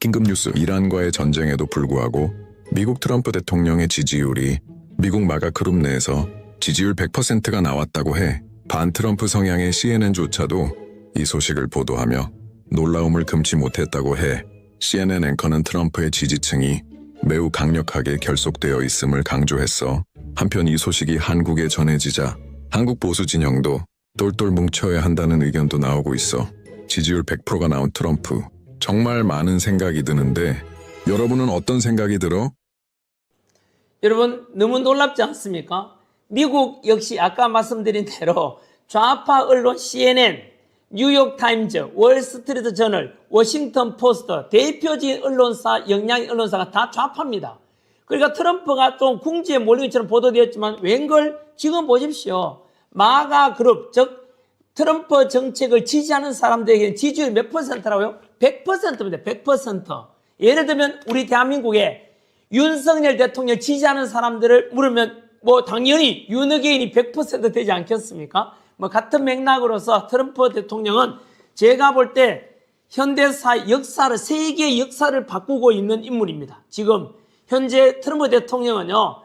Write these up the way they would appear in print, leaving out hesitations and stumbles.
긴급 뉴스. 이란과의 전쟁에도 불구하고 미국 트럼프 대통령의 지지율이 미국 마가 그룹 내에서 지지율 100%가 나왔다고 해 반트럼프 성향의 CNN조차도 이 소식을 보도하며 놀라움을 금치 못했다고 해 CNN 앵커는 트럼프의 지지층이 매우 강력하게 결속되어 있음을 강조했어. 한편 이 소식이 한국에 전해지자 한국 보수 진영도 똘똘 뭉쳐야 한다는 의견도 나오고 있어. 지지율 100%가 나온 트럼프. 정말 많은 생각이 드는데 여러분은 어떤 생각이 들어? 여러분 너무 놀랍지 않습니까? 미국 역시 아까 말씀드린 대로 좌파 언론 CNN, 뉴욕타임즈, 월스트리트 저널, 워싱턴 포스트 대표적인 언론사, 영향 언론사가 다 좌파입니다. 그러니까 트럼프가 좀 궁지에 몰린 것처럼 보도되었지만 웬걸 지금 보십시오. 마가 그룹, 즉 트럼프 정책을 지지하는 사람들에게 지지율 몇 %라고요? 100%입니다. 100%. 예를 들면 우리 대한민국에 윤석열 대통령 지지하는 사람들을 물으면 뭐 당연히 윤어게인이 100% 되지 않겠습니까? 뭐 같은 맥락으로서 트럼프 대통령은 제가 볼 때 현대사 역사를, 세계의 역사를 바꾸고 있는 인물입니다. 지금 현재 트럼프 대통령은요,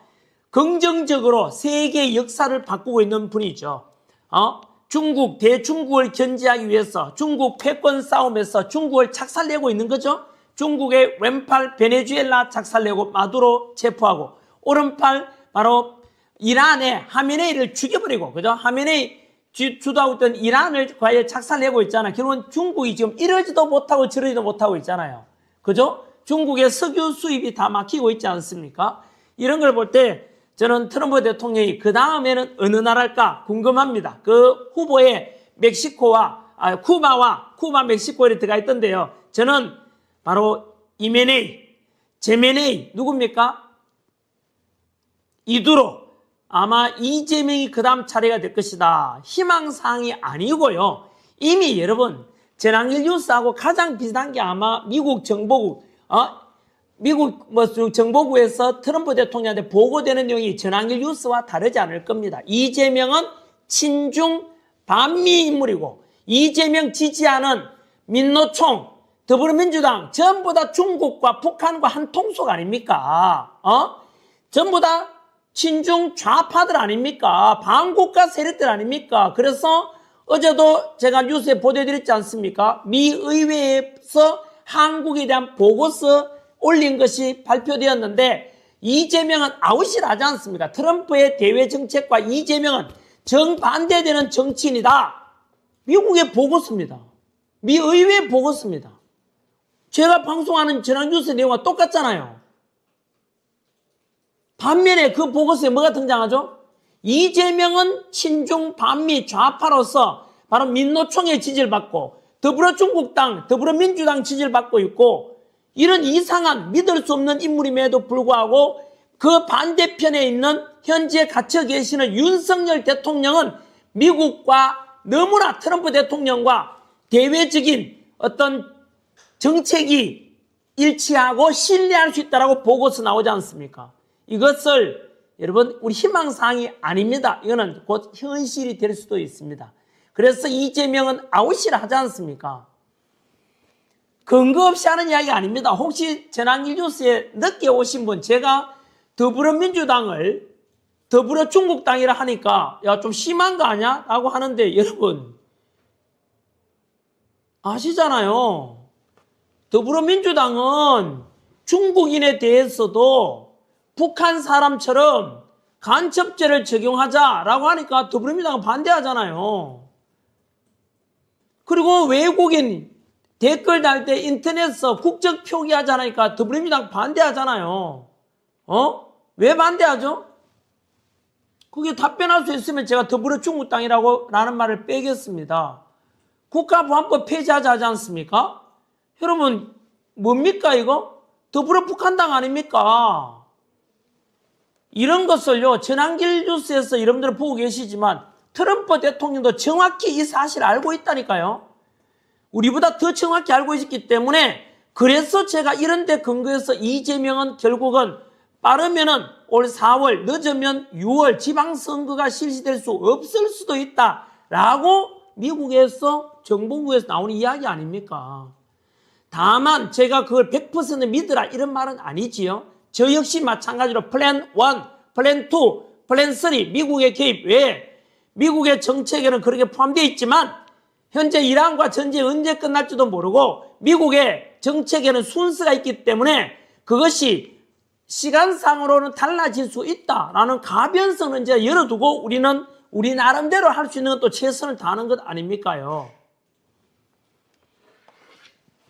긍정적으로 세계의 역사를 바꾸고 있는 분이죠. 중국, 대중국을 견제하기 위해서 중국 패권 싸움에서 중국을 착살내고 있는 거죠. 중국의 왼팔 베네수엘라 착살내고 마두로 체포하고, 오른팔 바로 이란의 하메네이를 죽여버리고, 그죠? 하메네이 주도하고 있던 이란을 과연 착살내고 있잖아요. 결국은 중국이 지금 이러지도 못하고 저러지도 못하고 있잖아요. 그죠? 중국의 석유 수입이 다 막히고 있지 않습니까? 이런 걸 볼 때 저는 트럼프 대통령이 그 다음에는 어느 나라일까 궁금합니다. 그 후보에 멕시코와 쿠바 멕시코에 들어가 있던데요. 저는 바로 이메네이, 제메네이 누굽니까? 이두로. 아마 이재명이 그 다음 차례가 될 것이다. 희망사항이 아니고요. 이미 여러분 전환길 뉴스하고 가장 비슷한 게 아마 미국 정보국, 정보국에서 트럼프 대통령한테 보고되는 내용이 전환길 뉴스와 다르지 않을 겁니다. 이재명은 친중 반미 인물이고 이재명 지지하는 민노총, 더불어민주당 전부 다 중국과 북한과 한 통속 아닙니까? 전부 다 친중 좌파들 아닙니까? 반국가 세력들 아닙니까? 그래서 어제도 제가 뉴스에 보도해드렸지 않습니까? 미 의회에서 한국에 대한 보고서 올린 것이 발표되었는데 이재명은 아웃이라 하지 않습니까? 트럼프의 대외 정책과 이재명은 정반대되는 정치인이다. 미국의 보고서입니다. 미 의회 보고서입니다. 제가 방송하는 전환뉴스 내용과 똑같잖아요. 반면에 그 보고서에 뭐가 등장하죠? 이재명은 친중 반미 좌파로서 바로 민노총의 지지를 받고 더불어중국당, 더불어민주당 지지를 받고 있고 이런 이상한 믿을 수 없는 인물임에도 불구하고 그 반대편에 있는 현재 갇혀 계시는 윤석열 대통령은 미국과 너무나 트럼프 대통령과 대외적인 어떤 정책이 일치하고 신뢰할 수 있다고 보고서 나오지 않습니까? 이것을 여러분 우리 희망사항이 아닙니다. 이거는 곧 현실이 될 수도 있습니다. 그래서 이재명은 아웃이라 하지 않습니까? 근거 없이 하는 이야기가 아닙니다. 혹시 전환길 뉴스에 늦게 오신 분, 제가 더불어민주당을 더불어중국당이라 하니까 야 좀 심한 거 아니야? 라고 하는데 여러분 아시잖아요. 더불어민주당은 중국인에 대해서도 북한 사람처럼 간첩죄를 적용하자라고 하니까 더불어민주당은 반대하잖아요. 그리고 외국인 댓글 달 때 인터넷에서 국적 표기하자니까 더불어민주당 반대하잖아요. 왜 반대하죠? 그게 답변할 수 있으면 제가 더불어중국당이라고 라는 말을 빼겠습니다. 국가보안법 폐지하자 하지 않습니까? 여러분 뭡니까 이거? 더불어북한당 아닙니까? 이런 것을요, 전환길 뉴스에서 여러분들 보고 계시지만 트럼프 대통령도 정확히 이 사실을 알고 있다니까요. 우리보다 더 정확히 알고 있기 때문에 그래서 제가 이런 데 근거해서 이재명은 결국은 빠르면은 올 4월, 늦으면 6월 지방선거가 실시될 수 없을 수도 있다라고 미국에서 정보국에서 나오는 이야기 아닙니까? 다만 제가 그걸 100% 믿으라 이런 말은 아니지요. 저 역시 마찬가지로 플랜 1, 플랜 2, 플랜 3 미국의 개입 외에 미국의 정책에는 그렇게 포함되어 있지만 현재 이란과 전쟁이 언제 끝날지도 모르고 미국의 정책에는 순서가 있기 때문에 그것이 시간상으로는 달라질 수 있다라는 가변성은 이제 열어두고 우리는 우리 나름대로 할 수 있는 건 또 최선을 다하는 것 아닙니까요?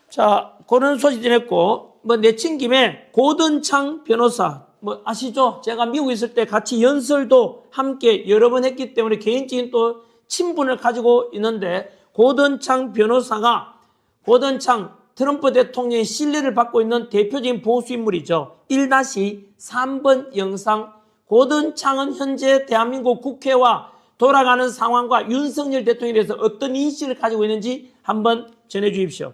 자, 그런 소식 전했고, 내친 김에 고든창 변호사, 아시죠? 제가 미국에 있을 때 같이 연설도 함께 여러 번 했기 때문에 개인적인 또 친분을 가지고 있는데, 고든창 변호사가, 고든창 트럼프 대통령의 신뢰를 받고 있는 대표적인 보수 인물이죠. 1-3번 영상, 고든창은 현재 대한민국 국회와 돌아가는 상황과 윤석열 대통령에 대해서 어떤 인식을 가지고 있는지 한번 전해 주십시오.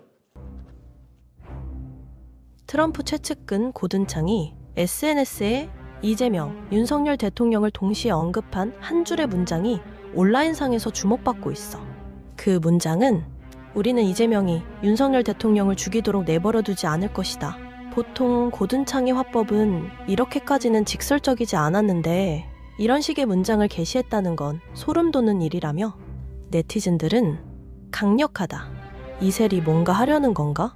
트럼프 최측근 고든창이 SNS에 이재명, 윤석열 대통령을 동시에 언급한 한 줄의 문장이 온라인상에서 주목받고 있어. 그 문장은 우리는 이재명이 윤석열 대통령을 죽이도록 내버려두지 않을 것이다. 보통 고든창의 화법은 이렇게까지는 직설적이지 않았는데 이런 식의 문장을 게시했다는 건 소름 돋는 일이라며 네티즌들은 강력하다, 이셀이 뭔가 하려는 건가?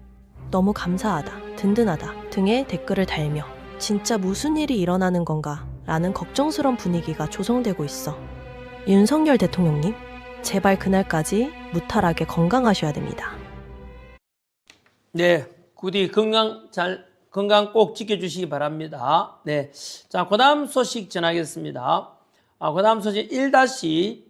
너무 감사하다, 든든하다 등의 댓글을 달며 진짜 무슨 일이 일어나는 건가? 라는 걱정스러운 분위기가 조성되고 있어. 윤석열 대통령님, 제발 그날까지 무탈하게 건강하셔야 됩니다. 네, 부디 건강 꼭 지켜주시기 바랍니다. 네, 자, 그 다음 소식 전하겠습니다. 그 다음 소식 1-10번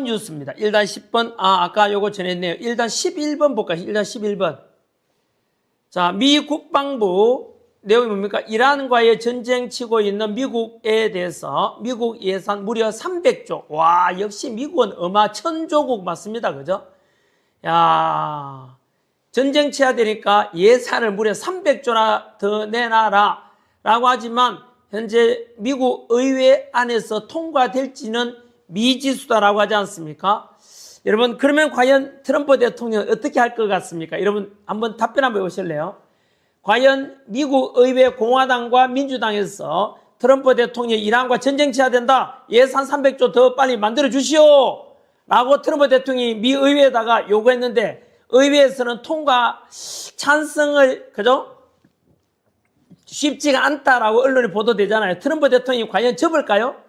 뉴스입니다. 1-10번, 아까 요거 전했네요. 1-11번 볼까요? 1-11번. 자, 미 국방부 내용이 뭡니까? 이란과의 전쟁 치고 있는 미국에 대해서 미국 예산 무려 300조. 와, 역시 미국은 천조국 맞습니다. 그죠? 야, 전쟁 치야 되니까 예산을 무려 300조나 더 내놔라 라고 하지만 현재 미국 의회 안에서 통과될지는 미지수다라고 하지 않습니까? 여러분, 그러면 과연 트럼프 대통령은 어떻게 할 것 같습니까? 여러분, 한번 답변 한번 해보실래요? 과연 미국 의회 공화당과 민주당에서 트럼프 대통령이 이란과 전쟁 치야 된다. 예산 300조 더 빨리 만들어 주시오. 라고 트럼프 대통령이 미 의회에다가 요구했는데 의회에서는 통과 찬성을 그죠? 쉽지가 않다라고 언론에 보도되잖아요. 트럼프 대통령이 과연 접을까요?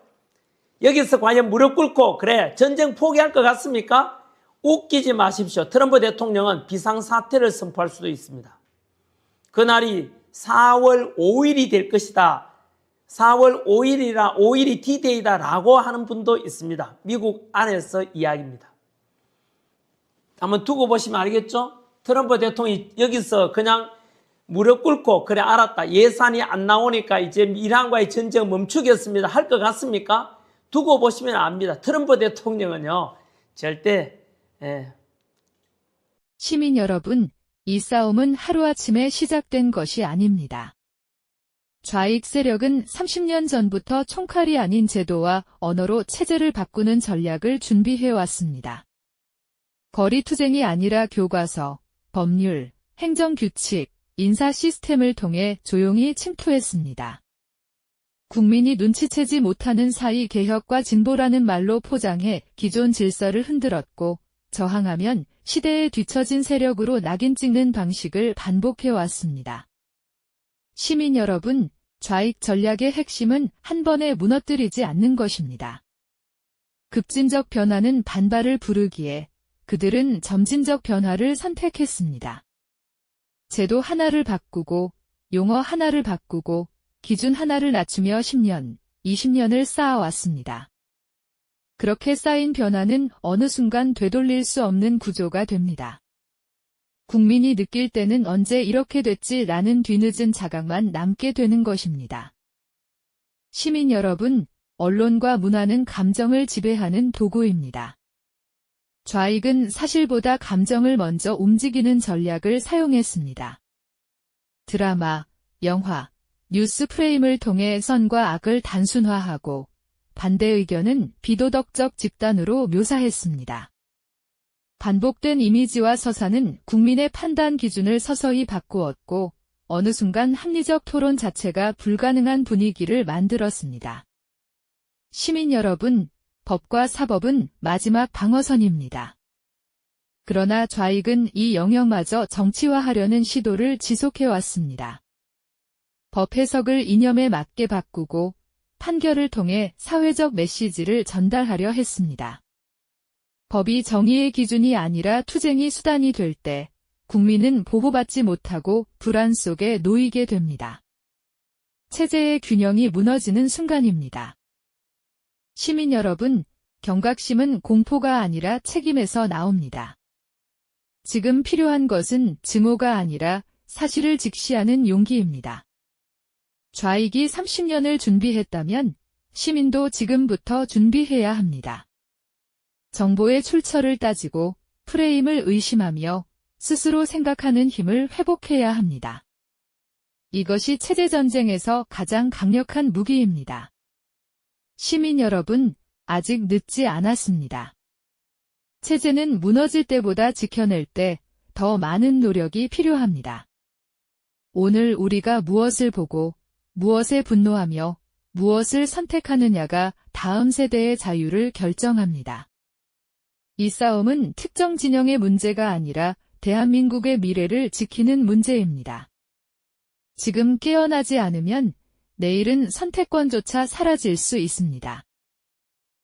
여기서 과연 무릎 꿇고 그래 전쟁 포기할 것 같습니까? 웃기지 마십시오. 트럼프 대통령은 비상사태를 선포할 수도 있습니다. 그날이 4월 5일이 될 것이다. 4월 5일이 D-Day다 라고 하는 분도 있습니다. 미국 안에서 이야기입니다. 한번 두고 보시면 알겠죠? 트럼프 대통령이 여기서 그냥 무릎 꿇고 그래 알았다. 예산이 안 나오니까 이제 이란과의 전쟁 멈추겠습니다. 할 것 같습니까? 두고 보시면 압니다. 트럼프 대통령은요. 절대 시민 여러분, 이 싸움은 하루아침에 시작된 것이 아닙니다. 좌익 세력은 30년 전부터 총칼이 아닌 제도와 언어로 체제를 바꾸는 전략을 준비해왔습니다. 거리투쟁이 아니라 교과서, 법률, 행정규칙, 인사 시스템을 통해 조용히 침투했습니다. 국민이 눈치채지 못하는 사이 개혁과 진보라는 말로 포장해 기존 질서를 흔들었고 저항하면 시대에 뒤처진 세력으로 낙인 찍는 방식을 반복해왔습니다. 시민 여러분, 좌익 전략의 핵심은 한 번에 무너뜨리지 않는 것입니다. 급진적 변화는 반발을 부르기에 그들은 점진적 변화를 선택했습니다. 제도 하나를 바꾸고 용어 하나를 바꾸고 기준 하나를 낮추며 10년, 20년을 쌓아왔습니다. 그렇게 쌓인 변화는 어느 순간 되돌릴 수 없는 구조가 됩니다. 국민이 느낄 때는 언제 이렇게 됐지라는 뒤늦은 자각만 남게 되는 것입니다. 시민 여러분, 언론과 문화는 감정을 지배하는 도구입니다. 좌익은 사실보다 감정을 먼저 움직이는 전략을 사용했습니다. 드라마, 영화, 뉴스 프레임을 통해 선과 악을 단순화하고 반대 의견은 비도덕적 집단으로 묘사했습니다. 반복된 이미지와 서사는 국민의 판단 기준을 서서히 바꾸었고 어느 순간 합리적 토론 자체가 불가능한 분위기를 만들었습니다. 시민 여러분, 법과 사법은 마지막 방어선입니다. 그러나 좌익은 이 영역마저 정치화하려는 시도를 지속해왔습니다. 법 해석을 이념에 맞게 바꾸고 판결을 통해 사회적 메시지를 전달하려 했습니다. 법이 정의의 기준이 아니라 투쟁의 수단이 될 때 국민은 보호받지 못하고 불안 속에 놓이게 됩니다. 체제의 균형이 무너지는 순간입니다. 시민 여러분, 경각심은 공포가 아니라 책임에서 나옵니다. 지금 필요한 것은 증오가 아니라 사실을 직시하는 용기입니다. 좌익이 30년을 준비했다면 시민도 지금부터 준비해야 합니다. 정보의 출처를 따지고 프레임을 의심하며 스스로 생각하는 힘을 회복해야 합니다. 이것이 체제전쟁에서 가장 강력한 무기입니다. 시민 여러분, 아직 늦지 않았습니다. 체제는 무너질 때보다 지켜낼 때 더 많은 노력이 필요합니다. 오늘 우리가 무엇을 보고 무엇에 분노하며 무엇을 선택하느냐가 다음 세대의 자유를 결정합니다. 이 싸움은 특정 진영의 문제가 아니라 대한민국의 미래를 지키는 문제입니다. 지금 깨어나지 않으면 내일은 선택권조차 사라질 수 있습니다.